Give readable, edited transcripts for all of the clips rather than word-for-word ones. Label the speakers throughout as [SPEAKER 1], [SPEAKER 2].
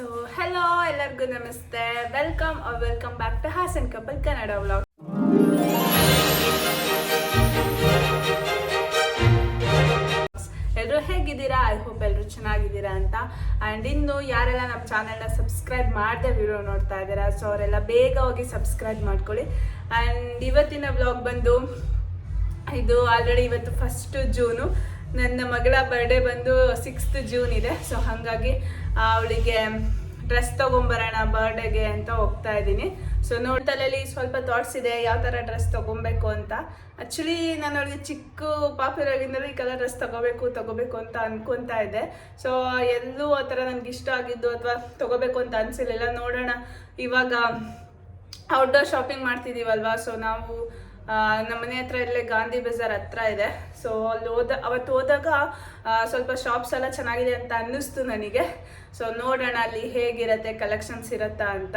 [SPEAKER 1] So hello ಎಲ್ಲರಿಗೂ ನಮಸ್ತೆ, welcome back to Hassan couple Kannada vlog. ಎಲ್ಲರೂ ಹೇಗಿದ್ದೀರಾ? ಐ ಹೋಪ್ ಎಲ್ಲರೂ ಚೆನ್ನಾಗಿದ್ದೀರಾ ಅಂತ. ಆ್ಯಂಡ್ ಇನ್ನು ಯಾರೆಲ್ಲ ನಮ್ಮ ಚಾನೆಲ್ನ ಸಬ್ಸ್ಕ್ರೈಬ್ ಮಾಡದೆ ವಿಡಿಯೋ ನೋಡ್ತಾ ಇದ್ದೀರಾ, ಸೊ ಅವರೆಲ್ಲ ಬೇಗ ಹೋಗಿ ಸಬ್ಸ್ಕ್ರೈಬ್ ಮಾಡ್ಕೊಳ್ಳಿ. ಆ್ಯಂಡ್ ಇವತ್ತಿನ ವ್ಲಾಗ್ ಬಂದು ಇದು ಆಲ್ರೆಡಿ ಇವತ್ತು 1 ಜೂನು. ನನ್ನ ಮಗಳ ಬರ್ಡೇ ಬಂದು 6th ಜೂನ್ ಇದೆ. ಸೊ ಹಾಗಾಗಿ ಅವಳಿಗೆ ಡ್ರೆಸ್ ತೊಗೊಂಬರೋಣ ಬರ್ಡೇಗೆ ಅಂತ ಹೋಗ್ತಾ ಇದ್ದೀನಿ. ಸೊ ನೋಡ್ತಲಲ್ಲಿ ಸ್ವಲ್ಪ ಥಾಟ್ಸ್ ಇದೆ ಯಾವ ಥರ ಡ್ರೆಸ್ ತೊಗೊಬೇಕು ಅಂತ. ಆ್ಯಕ್ಚುಲಿ ನಾನು ಅವಳಿಗೆ ಚಿಕ್ಕ ಪಾಪಿರೋಗಿಂದಲೂ ಈ ಕಲರ್ ಡ್ರೆಸ್ ತೊಗೋಬೇಕು ಅಂತ ಅನ್ಕೊತಾ ಇದ್ದೆ. ಸೊ ಎಲ್ಲೂ ಆ ಥರ ನನಗೆ ಇಷ್ಟ ಆಗಿದ್ದು ಅಥವಾ ತೊಗೋಬೇಕು ಅಂತ ಅನಿಸಿರಲಿಲ್ಲ. ನೋಡೋಣ, ಇವಾಗ ಔಟ್ಡೋರ್ ಶಾಪಿಂಗ್ ಮಾಡ್ತಿದ್ದೀವಲ್ವಾ. ಸೊ ನಾವು ನಮ್ಮ ಮನೆ ಹತ್ರ ಇಲ್ಲೇ ಗಾಂಧಿ ಬಜಾರ್ ಹತ್ರ ಇದೆ. ಸೊ ಅಲ್ಲಿ ಅವತ್ತು ಹೋದಾಗ ಸ್ವಲ್ಪ ಶಾಪ್ಸ್ ಎಲ್ಲ ಚೆನ್ನಾಗಿದೆ ಅಂತ ಅನ್ನಿಸ್ತು ನನಗೆ. ಸೊ ನೋಡೋಣ ಅಲ್ಲಿ ಹೇಗಿರುತ್ತೆ, ಕಲೆಕ್ಷನ್ಸ್ ಇರುತ್ತಾ ಅಂತ.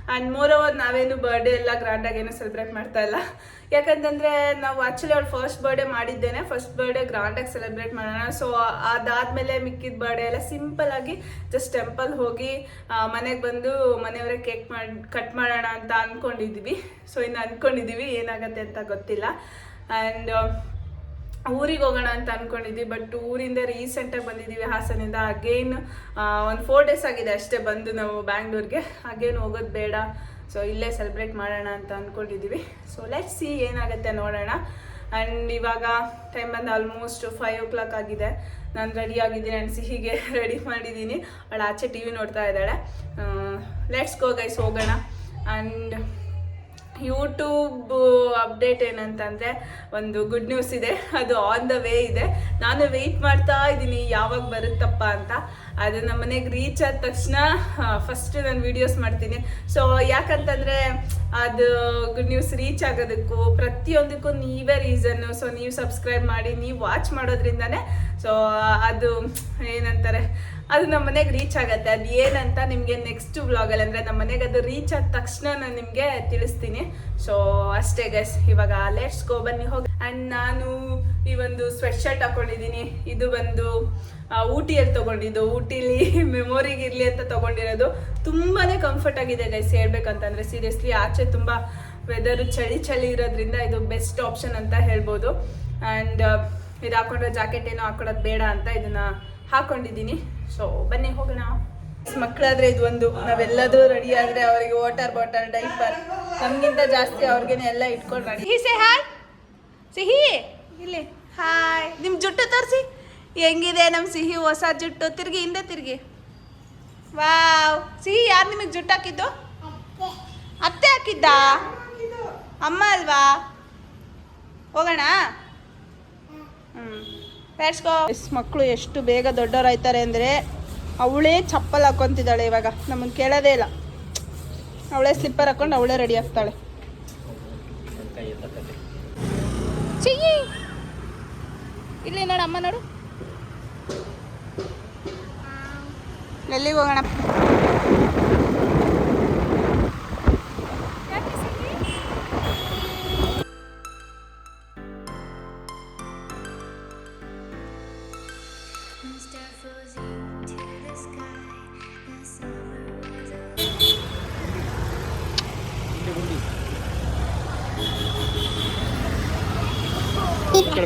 [SPEAKER 1] ಆ್ಯಂಡ್ ಮೋರೋವರ್ ನಾವೇನು ಬರ್ಡೇ ಎಲ್ಲ ಗ್ರ್ಯಾಂಡಾಗಿ ಏನು ಸೆಲೆಬ್ರೇಟ್ ಮಾಡ್ತಾ ಇಲ್ಲ. ಯಾಕಂತಂದರೆ ನಾವು ಆ್ಯಕ್ಚುಲಿ ಅವ್ಳು ಫಸ್ಟ್ ಬರ್ಡೇ ಮಾಡಿದ್ದೇನೆ. ಫಸ್ಟ್ ಬರ್ಡೇ ಗ್ರ್ಯಾಂಡಾಗಿ ಸೆಲೆಬ್ರೇಟ್ ಮಾಡೋಣ. ಸೊ ಅದಾದಮೇಲೆ ಮಿಕ್ಕಿದ ಬರ್ಡೇ ಎಲ್ಲ ಸಿಂಪಲ್ಲಾಗಿ ಜಸ್ಟ್ ಟೆಂಪಲ್ ಹೋಗಿ ಮನೆಗೆ ಬಂದು ಮನೆಯವರೇ ಕೇಕ್ ಕಟ್ ಮಾಡೋಣ ಅಂತ ಅಂದ್ಕೊಂಡಿದ್ದೀವಿ. ಸೊ ಇನ್ನು ಅಂದ್ಕೊಂಡಿದ್ದೀವಿ, ಏನಾಗುತ್ತೆ ಅಂತ ಗೊತ್ತಿಲ್ಲ. ಆ್ಯಂಡ್ ಊರಿಗೆ ಹೋಗೋಣ ಅಂತ ಅಂದ್ಕೊಂಡಿದ್ವಿ. ಬಟ್ ಊರಿಂದ ರೀಸೆಂಟಾಗಿ ಬಂದಿದ್ದೀವಿ ಹಾಸನಿಂದ. ಅಗೇನ್ ಒಂದು 4 days ಆಗಿದೆ ಅಷ್ಟೇ ಬಂದು ನಾವು ಬ್ಯಾಂಗ್ಳೂರಿಗೆ. ಅಗೇನ್ ಹೋಗೋದು ಬೇಡ, ಸೊ ಇಲ್ಲೇ ಸೆಲೆಬ್ರೇಟ್ ಮಾಡೋಣ ಅಂತ ಅಂದ್ಕೊಂಡಿದ್ದೀವಿ. ಸೊ ಲೆಟ್ಸ್ ಸಿ ಏನಾಗುತ್ತೆ ನೋಡೋಣ. ಆ್ಯಂಡ್ ಇವಾಗ ಟೈಮ್ ಬಂದು ಆಲ್ಮೋಸ್ಟ್ 5 o'clock ಆಗಿದೆ. ನಾನು ರೆಡಿ ಆಗಿದ್ದೀನಿ ಆ್ಯಂಡ್ ಸಿಹಿಗೆ ರೆಡಿ ಮಾಡಿದ್ದೀನಿ. ಅವಳು ಆಚೆ TV ನೋಡ್ತಾ ಇದ್ದಾಳೆ. ಲೆಟ್ಸ್ ಗೋ ಗೈಸ್, ಹೋಗೋಣ. ಆ್ಯಂಡ್ ಯೂಟ್ಯೂಬ್ ಅಪ್ಡೇಟ್ ಏನಂತಂದರೆ ಒಂದು ಗುಡ್ ನ್ಯೂಸ್ ಇದೆ, ಅದು ಆನ್ ದ ವೇ ಇದೆ. ನಾನು ವೆಯ್ಟ್ ಮಾಡ್ತಾ ಇದ್ದೀನಿ ಯಾವಾಗ ಬರುತ್ತಪ್ಪ ಅಂತ. ಅದು ನಮ್ಮ ಮನೆಗೆ ರೀಚ್ ಆದ ತಕ್ಷಣ ಫಸ್ಟ್ ನಾನು ವೀಡಿಯೋಸ್ ಮಾಡ್ತೀನಿ. ಸೊ ಯಾಕಂತಂದರೆ ಅದು ಗುಡ್ ನ್ಯೂಸ್ ರೀಚ್ ಆಗೋದಕ್ಕೂ ಪ್ರತಿಯೊಂದಕ್ಕೂ ನೀವೇ ರೀಸನ್ನು. ಸೊ ನೀವು ಸಬ್ಸ್ಕ್ರೈಬ್ ಮಾಡಿ, ನೀವು ವಾಚ್ ಮಾಡೋದ್ರಿಂದನೇ ಸೊ ಅದು ಏನಂತಾರೆ, ಅದು ನಮ್ಮ ಮನೆಗೆ ರೀಚ್ ಆಗುತ್ತೆ. ಅದು ಏನಂತ ನಿಮಗೆ ನೆಕ್ಸ್ಟ್ ವ್ಲಾಗಲ್ಲಿ, ಅಂದರೆ ನಮ್ಮ ಮನೆಗೆ ಅದು ರೀಚ್ ಆದ ತಕ್ಷಣ ನಾನು ನಿಮಗೆ ತಿಳಿಸ್ತೀನಿ. ಸೊ ಅಷ್ಟೇ ಗೈಸ್, ಇವಾಗ ಲೆಟ್ಸ್ ಗೋ, ಬನ್ನಿ ಹೋಗಿ. ಆ್ಯಂಡ್ ನಾನು ಈ ಒಂದು ಸ್ವೆಟ್ ಶರ್ಟ್ ಹಾಕೊಂಡಿದ್ದೀನಿ. ಇದು ಬಂದು ಊಟಿಯಲ್ಲಿ ತೊಗೊಂಡಿದ್ದು, ಊಟಿಲಿ ಮೆಮೊರಿಗೆ ಇರಲಿ ಅಂತ ತೊಗೊಂಡಿರೋದು. ತುಂಬಾ ಕಂಫರ್ಟ್ ಆಗಿದೆ ಗೈಸ್ ಹೇಳ್ಬೇಕಂತಂದರೆ. ಸೀರಿಯಸ್ಲಿ ಆಚೆ ತುಂಬ ವೆದರು ಚಳಿ ಇರೋದ್ರಿಂದ ಇದು ಬೆಸ್ಟ್ ಆಪ್ಷನ್ ಅಂತ ಹೇಳ್ಬೋದು. ಆ್ಯಂಡ್ ಇದು ಹಾಕೊಂಡ್ರೆ ಜಾಕೆಟ್ ಏನೋ ಹಾಕೊಳ್ಳೋದು ಬೇಡ ಅಂತ ಇದನ್ನು ಹಾಕೊಂಡಿದ್ದೀನಿ. ಸೊ ಬನ್ನಿ ಹೋಗೋಣ. ಮಕ್ಕಳಾದ್ರೆ ಇದು ಒಂದು, ನಾವೆಲ್ಲದೂ ರೆಡಿ ಆದರೆ ಅವರಿಗೆ ವಾಟರ್ ಬಾಟಲ್, ಡೈಪರ್, ನಮಗಿಂತ ಜಾಸ್ತಿ ಅವ್ರಿಗೇನೆ ಎಲ್ಲ ಇಟ್ಕೊಂಡು ರೆಡಿ. ಹಾಯ್ ಸಿಹಿ, ಇಲ್ಲಿ ಹಾಯ್. ನಿಮ್ಮ ಜುಟ್ಟು ತೋರಿಸಿ ಹೆಂಗಿದೆ ನಮ್ಮ ಸಿಹಿ ಹೊಸ ಜುಟ್ಟು. ತಿರ್ಗಿ ಹಿಂದೆ ತಿರ್ಗಿ. ವಾವ್, ಸಿಹಿ ಯಾರು ನಿಮಗೆ ಜುಟ್ಟು ಹಾಕಿದ್ದು? ಅತ್ತೆ ಹಾಕಿದ್ದ? ಅಮ್ಮ ಅಲ್ವಾ? ಹೋಗೋಣ. ಮಕ್ಕಳು ಎಷ್ಟು ಬೇಗ ದೊಡ್ಡವರಾಯ್ತಾರೆ ಅಂದರೆ ಅವಳೇ ಚಪ್ಪಲ್ ಹಾಕೊತಿದ್ದಾಳೆ. ಇವಾಗ ನಮ್ಮನ್ನು ಕೇಳೋದೇ ಇಲ್ಲ. ಅವಳೇ ಸ್ಲಿಪ್ಪರ್ ಹಾಕೊಂಡು ಅವಳೇ ರೆಡಿ ಆಗ್ತಾಳೆ. ಸಿಹಿ ಇಲ್ಲಿ ನೋಡು, ಅಮ್ಮ ನೋಡು. ಎಲ್ಲಿಗೆ ಹೋಗೋಣ?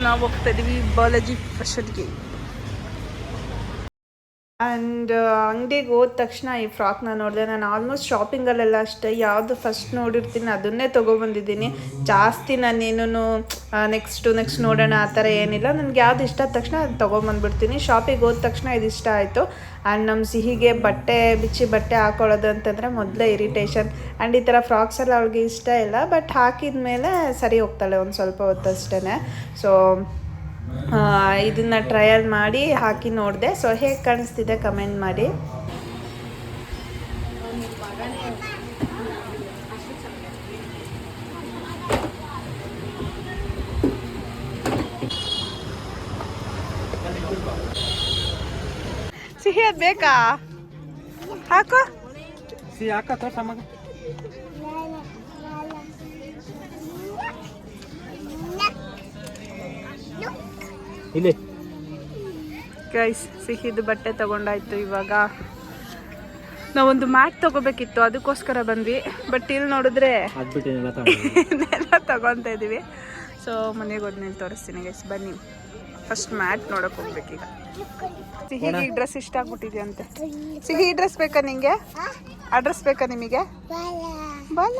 [SPEAKER 1] ನಾವು ಹೋಗ್ತಾ ಇದೀವಿ ಬಾಲಾಜಿ ಫ್ಯಾಷನ್ಗೆ. ಆ್ಯಂಡ್ ಅಂಗಡಿಗೆ ಹೋದ ತಕ್ಷಣ ಈ ಫ್ರಾಕ್ನ ನೋಡಿದೆ. ನಾನು ಆಲ್ಮೋಸ್ಟ್ ಶಾಪಿಂಗಲ್ಲೆಲ್ಲ ಅಷ್ಟೇ ಯಾವುದು ಫಸ್ಟ್ ನೋಡಿರ್ತೀನಿ ಅದನ್ನೇ ತೊಗೊಬಂದಿದ್ದೀನಿ. ಜಾಸ್ತಿ ನಾನೇನು ನೆಕ್ಸ್ಟ್ ನೋಡೋಣ ಆ ಥರ ಏನಿಲ್ಲ. ನನಗೆ ಯಾವ್ದು ಇಷ್ಟ ಆದ ತಕ್ಷಣ ಅದು ತೊಗೊಂಬಂದ್ಬಿಡ್ತೀನಿ. ಶಾಪಿಗೆ ಹೋದ ತಕ್ಷಣ ಇದು ಇಷ್ಟ ಆಯಿತು. ಆ್ಯಂಡ್ ನಮ್ಮ ಸಿಹಿಗೆ ಬಿಚ್ಚಿ ಬಟ್ಟೆ ಹಾಕೊಳ್ಳೋದು ಅಂತಂದರೆ ಮೊದಲೇ ಇರಿಟೇಷನ್. ಆ್ಯಂಡ್ ಈ ಥರ ಫ್ರಾಕ್ಸ್ ಎಲ್ಲ ಅವಳಿಗೆ ಇಷ್ಟ ಇಲ್ಲ. ಬಟ್ ಹಾಕಿದ ಮೇಲೆ ಸರಿ ಹೋಗ್ತಾಳೆ ಒಂದು ಸ್ವಲ್ಪ ಹೊತ್ತಷ್ಟೇ. ಸೊ ಇದನ್ನು ಟ್ರಯಲ್ ಮಾಡಿ ಹಾಕಿ ನೋಡಿದೆ. ಸೊ ಹೇಗೆ ಕಾಣಿಸ್ತಿದೆ ಕಮೆಂಟ್ ಮಾಡಿ. ಸಿಹಿ ಅದು ಬೇಕಾ? ಹಾಕೋ ಸಿಹಿ ಹಾಕ ತೋರ್ಸ ಮಗ. ಇಲ್ಲಿ ಗೈಸ್ ಸಿಹಿದು ಬಟ್ಟೆ ತಗೊಂಡಾಯ್ತು. ಇವಾಗ ನಾವೊಂದು ಮ್ಯಾಟ್ ತಗೋಬೇಕಿತ್ತು, ಅದಕ್ಕೋಸ್ಕರ ಬಂದ್ವಿ. ಬಟ್ ಇಲ್ಲಿ ನೋಡಿದ್ರೆ ನೆಲ್ಲ ತಗೊತ ಇದ್ದೀವಿ. ಸೊ ಮನೆಗೆ ಹೋದ್ಮೇಲೆ ತೋರಿಸ್ತೀನಿ ಗೈಸ್, ಬನ್ನಿ. ಫಸ್ಟ್ ಮ್ಯಾಟ್ ನೋಡಕ್ ಹೋಗ್ಬೇಕೀಗ. ಸಿಹಿಗೆ ಈ ಡ್ರೆಸ್ ಇಷ್ಟ ಆಗ್ಬಿಟ್ಟಿದ್ಯಂತೆ. ಸಿಹಿ ಈ ಡ್ರೆಸ್ ಬೇಕಾ ನಿಂಗೆ? ಆ ಡ್ರೆಸ್ ಬೇಕಾ ನಿಮಗೆ? ಬಾಲ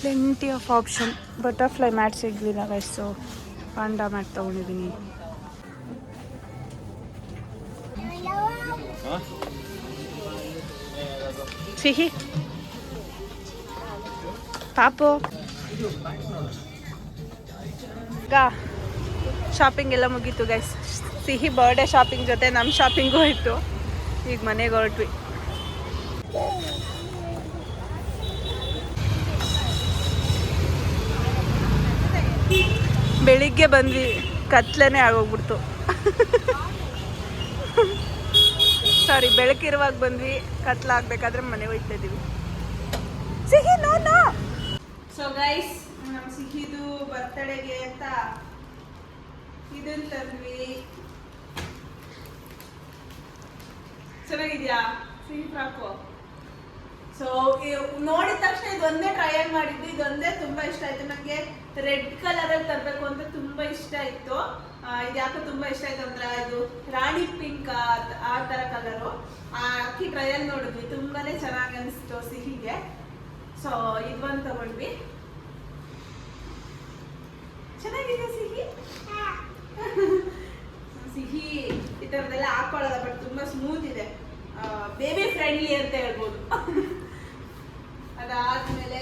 [SPEAKER 1] plenty of option. Butterfly mat ಸಿಗಲಿಲ್ಲ ಗೈಸ್, ಸೊ ಪಾಂಡಾ ಮ್ಯಾಟ್ ತೊಗೊಂಡಿದ್ದೀನಿ. ಸಿಹಿ ಪಾಪು ಶಾಪಿಂಗ್ ಎಲ್ಲ ಮುಗೀತು ಗೈಸ್. ಸಿಹಿ ಬರ್ಡೇ ಶಾಪಿಂಗ್ ಜೊತೆ ನಮ್ಮ ಶಾಪಿಂಗು ಆಯಿತು. ಈಗ ಮನೆಗೆ ಹೊರಟ್ವಿ. ಬೆಳಿಗ್ಗೆ ಬಂದ್ವಿ, ಕತ್ಲೇ ಆಗೋಗ್ಬಿಡ್ತು. ಸಾರಿ, ಬೆಳಕಿರುವಾಗ ಬಂದ್ವಿ, ಕತ್ಲಾಗಬೇಕಾದ್ರೆ ಮನೆಗೆ ಹೋಗ್ತಾ ಇದ್ದೀವಿ. ಸಿಹಿ ನೋ. ಸೊ ಗೈಸ್, ನಮ್ಮ ಸಿಹಿದು ಬರ್ತಡೆಗೆ ಅಂತ ಇದನ್ನ ತಂದ್ವಿ. ಚೆನ್ನಾಗಿದ್ಯಾ ಸಿಹಿ ಫ್ರಾಕು? ಸೊ ನೋಡಿದ ತಕ್ಷಣ ಇದೊಂದೇ ಟ್ರಯಲ್ ಮಾಡಿದ್ದು, ಇದೊಂದೇ ತುಂಬಾ ಇಷ್ಟ ಆಯ್ತು ನನಗೆ. ರೆಡ್ ಕಲರ್ ಅಲ್ಲಿ ತರಬೇಕು ಅಂತ ತುಂಬಾ ಇಷ್ಟ ಇತ್ತು. ಇದು ಯಾಕೆ ತುಂಬಾ ಇಷ್ಟ ಆಯ್ತು ಅಂದ್ರೆ, ಇದು ರಾಣಿ ಪಿಂಕ್ ಆ ತರ ಕಲರು. ಅಕ್ಕಿ ಟ್ರಯಲ್ ನೋಡಿದ್ವಿ, ತುಂಬಾನೇ ಚೆನ್ನಾಗಿ ಅನಿಸ್ತು ಸಿಹಿಗೆ. ಸೊ ಇದೊಂದು ತಗೊಂಡ್ವಿ. ಚೆನ್ನಾಗಿದೆ ಸಿಹಿ. ಸಿಹಿ ಈ ತರದೆಲ್ಲ ಹಾಕೊಳ್ಳಲ್ಲ, ಬಟ್ ತುಂಬಾ ಸ್ಮೂತ್ ಇದೆ, ಬೇಬಿ ಫ್ರೆಂಡ್ಲಿ ಅಂತ ಹೇಳ್ಬೋದು. ಅದಾದ್ಮೇಲೆ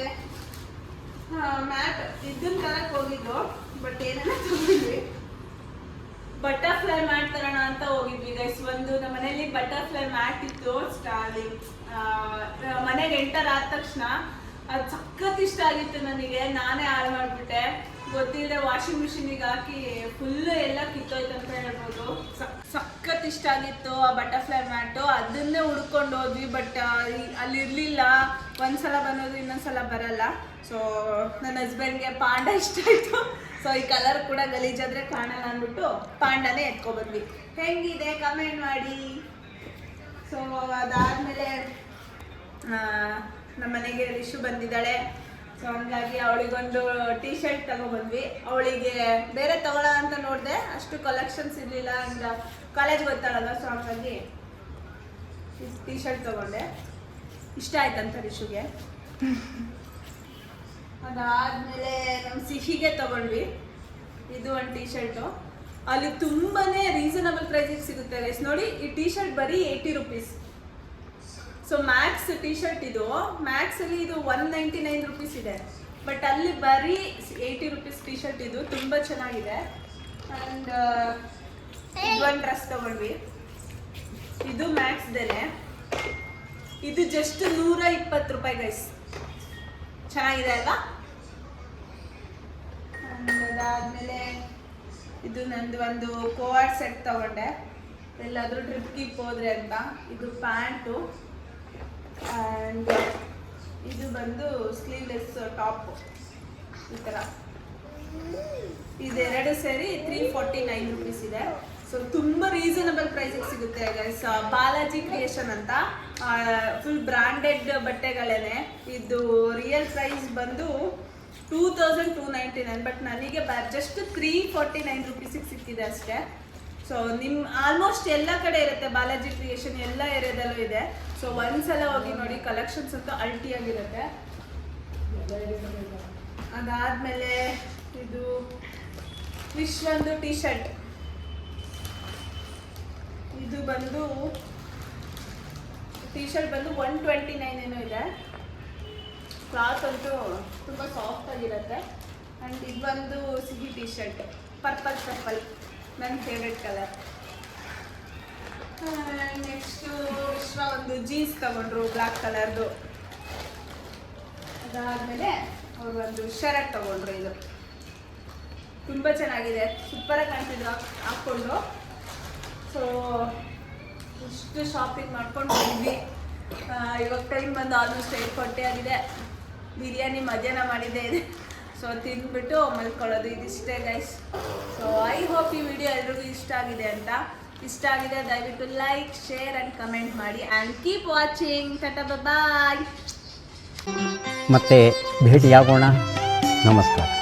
[SPEAKER 1] ಮ್ಯಾಟ್ ಇದನ್ನ ತರಕ್ ಹೋಗಿದ್ದು, ಬಟ್ ಏನೆಲ್ಲ ತಗೊಂಡ್ವಿ. ಬಟರ್ಫ್ಲೈ ಮ್ಯಾಟ್ ತರೋಣ ಅಂತ ಹೋಗಿದ್ವಿ ಗೈಸ್. ಒಂದು ನಮ್ಮ ಮನೇಲಿ ಬಟರ್ಫ್ಲೈ ಮ್ಯಾಟ್ ಇತ್ತು ಸ್ಟಾರ್ಟಿಂಗ್. ಮನೆಗೆ ಎಂಟರ್ ಆದ ತಕ್ಷಣ ಅದು ಸಖತ್ ಇಷ್ಟ ಆಗಿತ್ತು ನನಗೆ. ನಾನೇ ಹಾಳು ಮಾಡ್ಬಿಟ್ಟೆ, ಗೊತ್ತಿಲ್ಲದೆ ವಾಷಿಂಗ್ ಮಿಷಿನಿಗೆ ಹಾಕಿ ಫುಲ್ ಎಲ್ಲ ಕಿತ್ತೋಯ್ತು ಅಂತ ಹೇಳ್ಬೋದು. ಸಖತ್ ಇಷ್ಟ ಆಗಿತ್ತು ಆ ಬಟರ್ಫ್ಲೈ ಮ್ಯಾಟು. ಅದನ್ನೇ ಹುಡ್ಕೊಂಡು ಹೋದ್ವಿ, ಬಟ್ ಅಲ್ಲಿ ಇರಲಿಲ್ಲ. ಒಂದ್ಸಲ ಬನ್ನೋದು ಇನ್ನೊಂದ್ಸಲ ಬರಲ್ಲ. ಸೊ ನನ್ನ ಹಸ್ಬೆಂಡ್ಗೆ ಪಾಂಡ ಇಷ್ಟ ಆಯಿತು. ಸೊ ಈ ಕಲರ್ ಕೂಡ ಗಲೀಜಾದ್ರೆ ಕಾಣಲ್ಲ ಅಂದ್ಬಿಟ್ಟು ಪಾಂಡನೇ ಎತ್ಕೊಬಂದ್ವಿ. ಹೆಂಗಿದೆ ಕಮೆಂಟ್ ಮಾಡಿ. ಸೊ ಅದಾದಮೇಲೆ ನಮ್ಮ ಮನೆಗೆ ರಿಶು ಬಂದಿದ್ದಾಳೆ. ಸೊ ಹಂಗಾಗಿ ಅವಳಿಗೊಂದು ಟೀ ಶರ್ಟ್ ತಗೊಬಂದ್ವಿ. ಅವಳಿಗೆ ಬೇರೆ ತಗೊಳ ಅಂತ ನೋಡಿದೆ, ಅಷ್ಟು ಕಲೆಕ್ಷನ್ಸ್ ಇರಲಿಲ್ಲ. ಹಂಗ ಕಾಲೇಜ್ ಗೊತ್ತಾಗಲ್ಲ, ಸೊ ಹಂಗಾಗಿ ಟೀ ಶರ್ಟ್ ತಗೊಂಡೆ. ಇಷ್ಟ ಆಯ್ತಂತ ರಿಶುಗೆ. ಅದಾದಮೇಲೆ ನಮ್ಮ ಸಿಹಿಗೆ ತಗೊಂಡ್ವಿ. ಇದು ಒಂದು ಟೀ ಶರ್ಟು. ಅಲ್ಲಿ ತುಂಬಾನೇ ರೀಸನಬಲ್ ಪ್ರೈಸಿಗೆ ಸಿಗುತ್ತೆ ಗೈಸ್. ನೋಡಿ, ಈ ಟೀ ಶರ್ಟ್ ಬರೀ 80 rupees. So Max T shirt ಇದು. ಮ್ಯಾಕ್ಸಲ್ಲಿ ಇದು 199 ರುಪೀಸ್ ಇದೆ, ಬಟ್ ಅಲ್ಲಿ ಬರೀ 80 ರುಪೀಸ್ ಟೀ ಶರ್ಟ್. ಇದು ತುಂಬ ಚೆನ್ನಾಗಿದೆ. ಆ್ಯಂಡ್ ಇದೊಂದು ಡ್ರೆಸ್ ತಗೊಂಡ್ವಿ. ಇದು ಮ್ಯಾಕ್ಸ್ದೇನೆ. ಇದು ಜಸ್ಟ್ 120 ರೂಪಾಯಿ ಗೈಸ್. ಚೆನ್ನಾಗಿದೆ ಅಲ್ವಾ? ಅದಾದಮೇಲೆ ಇದು ನಂದು ಒಂದು ಕೋಆರ್ಡ್ ಸೆಟ್ ತಗೊಂಡೆ, ಎಲ್ಲಾದರೂ ಟ್ರಿಪ್ಗೆ ಹೋದ್ರೆ ಅಂತ. ಇದು ಪ್ಯಾಂಟು ಆ್ಯಂಡ್ ಇದು ಬಂದು ಸ್ಲೀವ್ಲೆಸ್ ಟಾಪು. ಈ ಥರ ಇದೆರಡು ಸೇರಿ 349 ರುಪೀಸ್ ಇದೆ. ಸೊ ತುಂಬ ರೀಸನಬಲ್ ಪ್ರೈಸಿಗೆ ಸಿಗುತ್ತೆ ಗೈಸ್. ಬಾಲಾಜಿ ಕ್ರಿಯೇಷನ್ ಅಂತ ಫುಲ್ ಬ್ರಾಂಡೆಡ್ ಬಟ್ಟೆಗಳೇನೆ. ಇದು ರಿಯಲ್ ಪ್ರೈಸ್ ಬಂದು 2299, ಬಟ್ ನನಗೆ ಜಸ್ಟ್ 349 ರುಪೀಸಿಗೆ ಸಿಕ್ಕಿದೆ ಅಷ್ಟೇ. ಸೊ ಆಲ್ಮೋಸ್ಟ್ ಎಲ್ಲ ಕಡೆ ಇರುತ್ತೆ ಬಾಲಾಜಿ ಕ್ರಿಯೇಷನ್, ಎಲ್ಲ ಏರಿಯಾದಲ್ಲೂ ಇದೆ. ಸೊ ಒಂದ್ಸಲ ಹೋಗಿ ನೋಡಿ, ಕಲೆಕ್ಷನ್ಸ್ ಅಂತೂ ಅಲ್ಟಿಯಾಗಿರುತ್ತೆ. ಅದಾದಮೇಲೆ ಇದು ವಿಶ್ವಂದು ಟೀ ಶರ್ಟ್. ಇದು ಬಂದು ಟೀ ಶರ್ಟ್ ಬಂದು 129 ಏನೋ ಇದೆ. ಕ್ಲಾತ್ ಅಂತೂ ತುಂಬ ಸಾಫ್ಟ್ ಆಗಿರುತ್ತೆ. ಆ್ಯಂಡ್ ಇದು ಬಂದು ಸಿಹಿ ಟೀ ಶರ್ಟ್, ಪರ್ಪಲ್ ನನ್ನ ಫೇವ್ರೆಟ್ ಕಲರ್. ನೆಕ್ಸ್ಟು ವಿಶ್ವ ಒಂದು ಜೀನ್ಸ್ ತಗೊಂಡ್ರು ಬ್ಲ್ಯಾಕ್ ಕಲರ್ದು. ಅದಾದಮೇಲೆ ಅವರು ಒಂದು ಶರ್ಟ್ ತಗೊಂಡ್ರು. ಇದು ತುಂಬ ಚೆನ್ನಾಗಿದೆ, ಸೂಪರಾಗಿ ಕಾಣ್ತಿದ್ರು ಹಾಕ್ಕೊಂಡು. ಸೊ ಇಷ್ಟು ಶಾಪಿಂಗ್ ಮಾಡ್ಕೊಂಡು ಹೋಗಿದ್ವಿ. ಇವಾಗ ಟೈಮ್ ಬಂದು ಆಲ್ಮೋಸ್ಟ್ 8 ಗಂಟೆ ಆಗಿದೆ. ಬಿರಿಯಾನಿ ಮಧ್ಯಾಹ್ನ ಮಾಡಿದ್ದೇ ಇದೆ. ಸೊ ತಿಂದ್ಬಿಟ್ಟು ಮಲ್ಕೊಳ್ಳೋದು, ಇದಿಷ್ಟೇ ಗೈಸ್. ಸೊ ಐ ಹೋಪ್ ಈ ವಿಡಿಯೋ ಎಲ್ರಿಗೂ ಇಷ್ಟ ಆಗಿದೆ ಅಂತ. ಇಷ್ಟ ಆಗಿದೆ ದಯವಿಟ್ಟು ಲೈಕ್, ಶೇರ್ ಆ್ಯಂಡ್ ಕಮೆಂಟ್ ಮಾಡಿ ಆ್ಯಂಡ್ ಕೀಪ್ ವಾಚಿಂಗ್. ಟಾಟಾ ಬಾಯ್.
[SPEAKER 2] ಮತ್ತೆ ಭೇಟಿಯಾಗೋಣ. ನಮಸ್ಕಾರ.